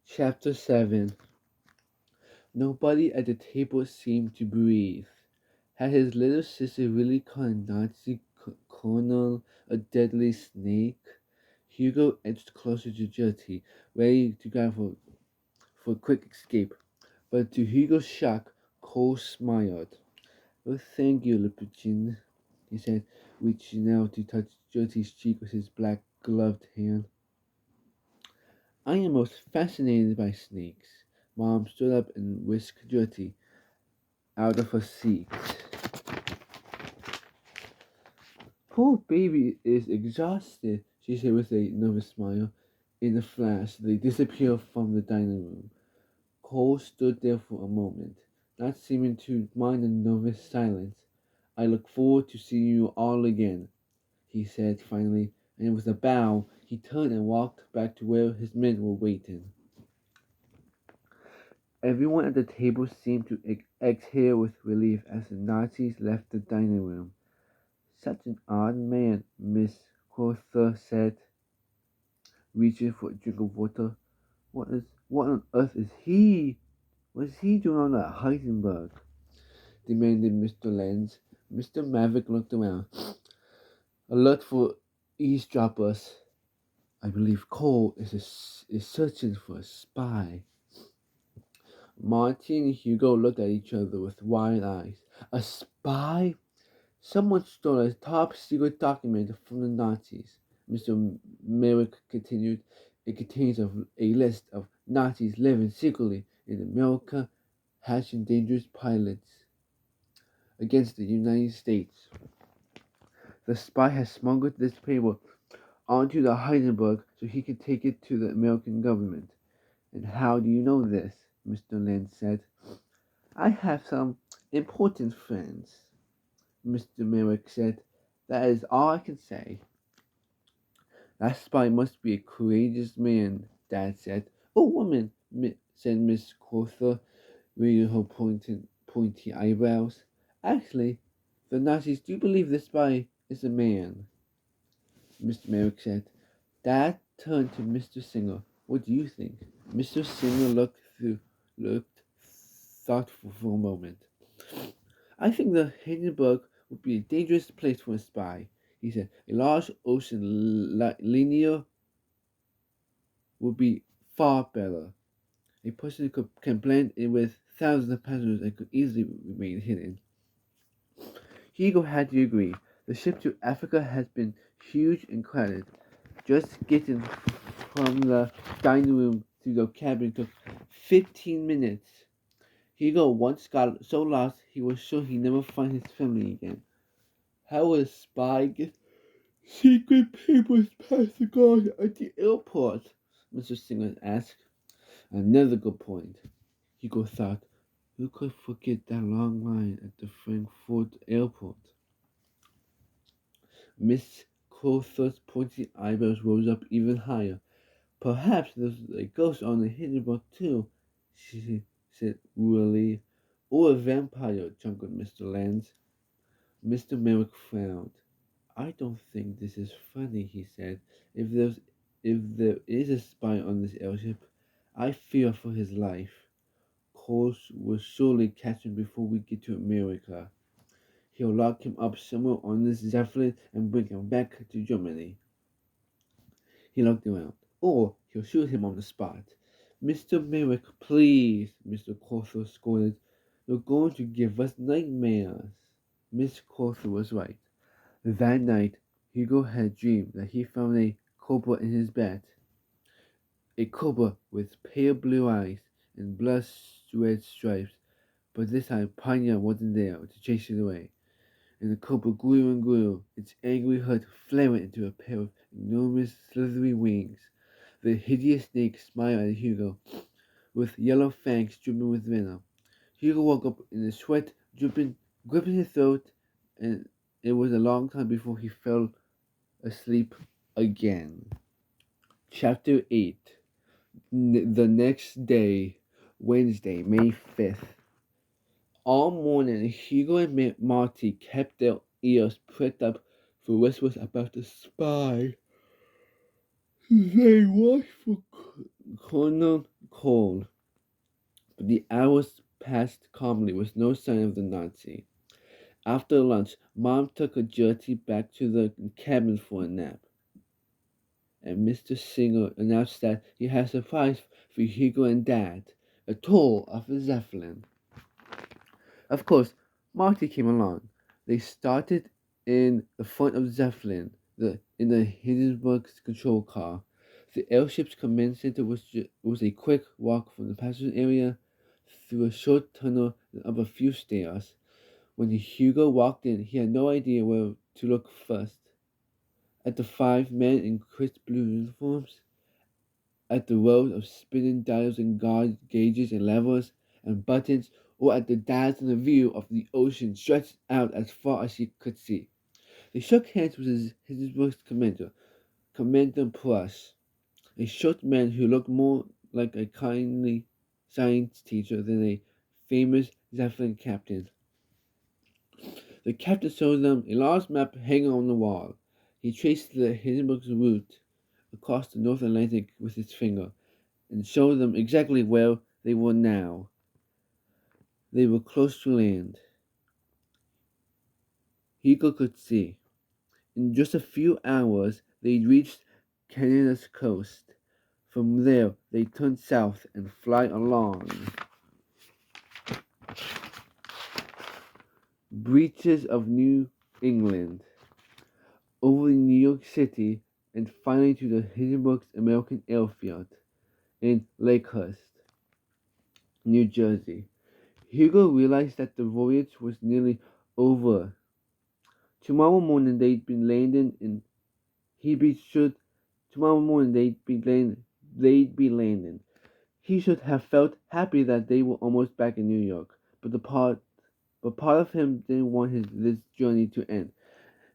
Chapter 7. Nobody at the table seemed to breathe. Had his little sister really called a Nazi colonel a deadly snake? Hugo edged closer to Gertie, ready to grab for a quick escape. But to Hugo's shock, Cole smiled. "Oh, thank you, Lupin," he said, reaching out to touch Gertie's cheek with his black gloved hand. "I am most fascinated by snakes." Mom stood up and whisked Gertie out of her seat. "Poor baby is exhausted," she said with a nervous smile. In a flash, they disappeared from the dining room. Cole stood there for a moment, not seeming to mind the nervous silence. "I look forward to seeing you all again," he said finally, and with a bow, he turned and walked back to where his men were waiting. Everyone at the table seemed to exhale with relief as the Nazis left the dining room. "Such an odd man," Miss Crowther said, reaching for a drink of water. What on earth is he? What's he doing on at Hindenburg?" demanded Mr. Lenz. Mr. Maverick looked around, alert for eavesdroppers. "I believe Cole is searching for a spy." Marty and Hugo looked at each other with wide eyes. "A spy? Someone stole a top secret document from the Nazis," Mr. Merrick continued. "It contains a list of Nazis living secretly in America, hatching dangerous pilots against the United States. The spy has smuggled this paper onto the Hindenburg so he can take it to the American government." "And how do you know this?" Mr. Lenz said. "I have some important friends," Mr. Merrick said. "That is all I can say." "That spy must be a courageous man," Dad said. "Oh, woman," said Miss Crowther, raising her pointy eyebrows. "Actually, the Nazis do believe the spy is a man," Mr. Merrick said. Dad turned to Mr. Singer. "What do you think?" Mr. Singer looked thoughtful for a moment. "I think the Hindenburg would be a dangerous place for a spy," he said. "A large ocean liner would be far better. A person can blend in with thousands of passengers and could easily remain hidden." Hugo had to agree. The ship to Africa had been huge and crowded. Just getting from the dining room to the cabin took 15 minutes. Hugo once got so lost he was sure he'd never find his family again. How would a spy get secret papers past the guard at the airport? Mr. Singer asked. Another good point. Hugo thought. Who could forget that long line at the Frankfurt airport? Miss Crowther's pointy eyebrows rose up even higher. "Perhaps there's a ghost on the Hindenburg too," she said wearily. "Or a vampire," chuckled Mr. Lenz. Mr. Merrick frowned. "I don't think this is funny," he said. If there is a spy on this airship, I fear for his life. Cole will surely catch him before we get to America. He'll lock him up somewhere on this zeppelin and bring him back to Germany." He looked around. "Or he'll shoot him on the spot." "Mr. Merrick, please," Mr. Crowther scolded. "You're going to give us nightmares." Miss Crowther was right. That night, Hugo had dreamed that he found a cobra in his bed. A cobra with pale blue eyes and blood-red stripes, but this time Panya wasn't there to chase it away. And the cobra grew and grew, its angry hood flaring into a pair of enormous slithery wings. The hideous snake smiled at Hugo, with yellow fangs dripping with venom. Hugo woke up in a sweat, gripping his throat, and it was a long time before he fell asleep again. Chapter 8. The next day, Wednesday, May 5th. All morning, Hugo and Marty kept their ears pricked up for whispers about the spy. They watched for Colonel cold, but the hours passed calmly with no sign of the Nazi. After lunch, Mom took a Gertie back to the cabin for a nap, and Mr. Singer announced that he had a surprise for Hugo and Dad, a tour of the Zeppelin. Of course, Marty came along. They started in the front of the Zeppelin, in the Hindenburg control car. The airship's command center was a quick walk from the passenger area through a short tunnel and up a few stairs. When Hugo walked in, he had no idea where to look first. At the five men in crisp blue uniforms, at the rows of spinning dials and gauges and levers and buttons, or at the dazzling view of the ocean stretched out as far as he could see. They shook hands with his commander, Commander Pruss, a short man who looked more like a kindly science teacher than a famous Zeppelin captain. The captain showed them a large map hanging on the wall. He traced the Hindenburg's route across the North Atlantic with his finger and showed them exactly where they were now. They were close to land. Hugo could see. In just a few hours, they reached Canada's coast. From there, they turned south and fly along beaches of New England, over New York City, and finally to the Hindenburg's American airfield in Lakehurst, New Jersey. Hugo realized that the voyage was nearly over. Tomorrow morning they'd be landing in he'd be should tomorrow morning they'd be landing. He should have felt happy that they were almost back in New York, but part of him didn't want this journey to end.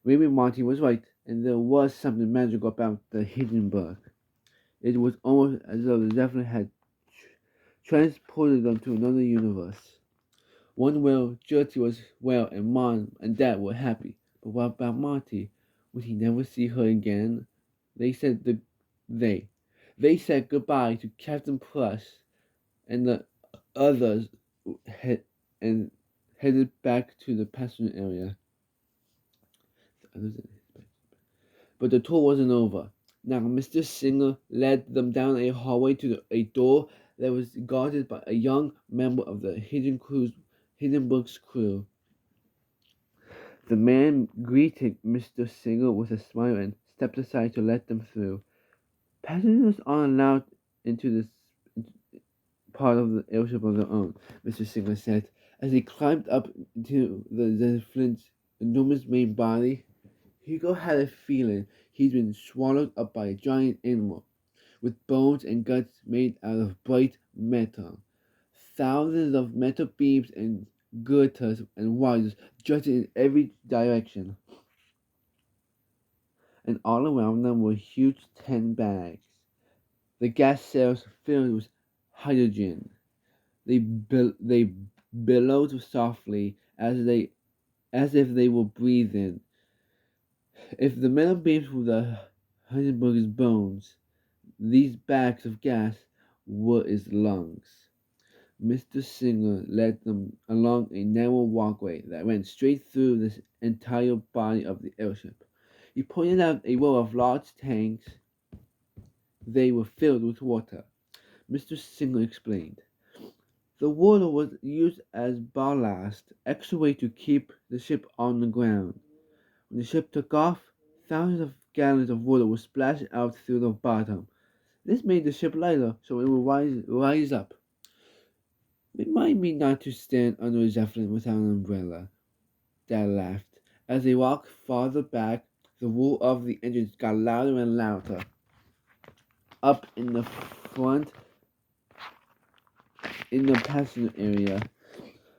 Maybe Monty was right, and there was something magical about the Hindenburg. It was almost as though the Zeppelin had transported them to another universe. One where Gertie was well and Mom and Dad were happy. But what about Monty? Would he never see her again? They said they. They said goodbye to Captain Plush and the others head, and headed back to the passenger area. But the tour wasn't over. Now Mr. Singer led them down a hallway to a door that was guarded by a young member of the Hindenburg's crew. The man greeted Mr. Singer with a smile and stepped aside to let them through. Passengers aren't allowed into this part of the airship of their own, Mr. Singer said, as he climbed up into the Zeppelin's enormous main body. Hugo had a feeling he'd been swallowed up by a giant animal, with bones and guts made out of bright metal. Thousands of metal beams and girders and wires jutted in every direction, and all around them were huge tin bags. The gas cells filled with hydrogen. They bellowed softly as if they were breathing. If the metal beams were the Hindenburg's bones, these bags of gas were his lungs. Mr. Singer led them along a narrow walkway that ran straight through the entire body of the airship. He pointed out a row of large tanks. They were filled with water. Mr. Singer explained. The water was used as ballast, extra weight to keep the ship on the ground. When the ship took off, thousands of gallons of water were splashed out through the bottom. This made the ship lighter so it would rise up. Remind me not to stand under a zeppelin without an umbrella, Dad laughed. As they walked farther back, the roar of the engines got louder and louder. Up in the front, in the passenger area,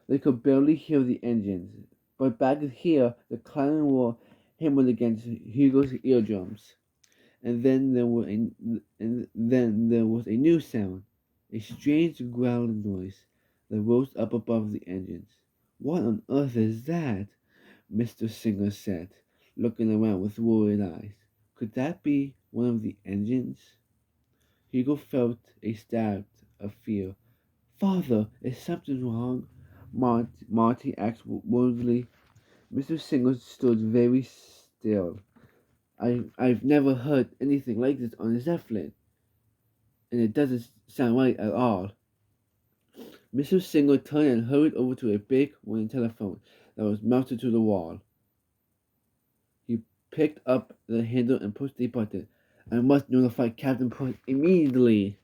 they could barely hear the engines. But back here, the clanging roar hammered against Hugo's eardrums. And then there was a new sound, a strange growling noise that rose up above the engines. What on earth is that? Mr. Singer said, looking around with worried eyes. Could that be one of the engines? Hugo felt a stab of fear. "Father, is something wrong?" Marty asked worriedly. Mr. Singer stood very still. I've never heard anything like this on a zeppelin, and it doesn't sound right at all." Mr. Singer turned and hurried over to a big wooden telephone that was mounted to the wall. He picked up the handle and pushed the button. "I must notify Captain Puss immediately."